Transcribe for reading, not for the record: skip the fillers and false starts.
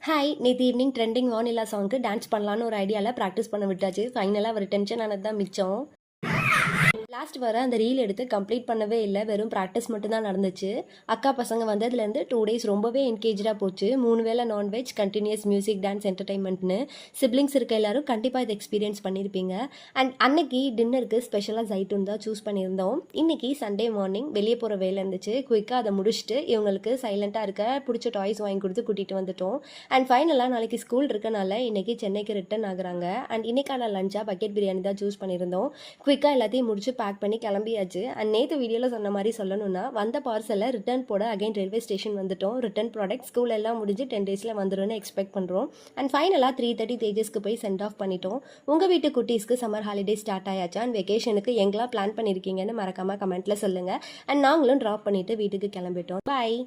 Hi நேற்று evening trending வானிலா சாங்க்கு dance பண்ணலான்னு ஒரு ஐடியாவில் ப்ராக்டிஸ் பண்ண விட்டாச்சு. ஃபைனலாக ஒரு டென்ஷன் ஆனது தான் மிச்சம். லாஸ்ட் வர அந்த ரீல் எடுத்து கம்ப்ளீட் பண்ணவே இல்லை, வெறும் ப்ராக்டிஸ் மட்டும் தான் நடந்துச்சு. அக்கா பசங்க வந்ததுலேருந்து 2 days ரொம்பவே என்கேஜாக போச்சு. 3 வேளை நான்வெஜ், கண்டினியூஸ் மியூசிக், டான்ஸ், என்டர்டைன்மெண்ட்னு சிப்ளிங்ஸ் இருக்க எல்லாரும் கண்டிப்பாக இதை எக்ஸ்பீரியன்ஸ் பண்ணியிருப்பீங்க. அண்ட் அன்னைக்கு டின்னருக்கு ஸ்பெஷலாக ஜைட்டூன் தான் சூஸ் பண்ணியிருந்தோம். இன்னைக்கு சண்டே மார்னிங் வெளியே போகிற வேலை இருந்துச்சு. குயிக்காக அதை முடிச்சுட்டு இவங்களுக்கு சைலண்ட்டாக இருக்க பிடிச்ச டாய்ஸ் வாங்கி கொடுத்து கூட்டிகிட்டு வந்துட்டோம். அண்ட் ஃபைனலாக நாளைக்கு ஸ்கூல் இருக்கனால இன்னைக்கு சென்னைக்கு ரிட்டர்ன் ஆகுறாங்க. அண்ட் இன்னைக்கான லஞ்சாக பக்கெட் பிரியாணி தான் சூஸ் பண்ணியிருந்தோம். குயிக்காக எல்லாத்தையும் முடிச்சு பேக் பண்ணி கிளம்பியாச்சு. அண்ட் நேற்று வீடியோவில் சொன்ன மாதிரி சொல்லணும்னா வந்த பார்சலை ரிட்டர்ன் போட அகைன் ரயில்வே ஸ்டேஷன் வந்துட்டோம். ரிட்டர்ன் ப்ராடக்ட் ஸ்கூல் எல்லாம் முடிஞ்சு 10 days வந்துடும்னு எக்ஸ்பெக்ட் பண்ணுறோம். அண்ட் ஃபைனலாக 3:30 தேஜஸ்க்கு போய் சென்ட் ஆஃப் பண்ணிட்டோம். உங்கள் வீட்டு குட்டீஸ்க்கு சம்மர் ஹாலிடே ஸ்டார்ட் ஆயாச்சா அண்ட் வெக்கேஷனுக்கு எங்கெல்லாம் பிளான் பண்ணியிருக்கீங்கன்னு மறக்காமல் கமெண்ட்டில் சொல்லுங்கள். அண்ட் நாங்களும் ட்ராப் பண்ணிவிட்டு வீட்டுக்கு கிளம்பிட்டோம். பாய்.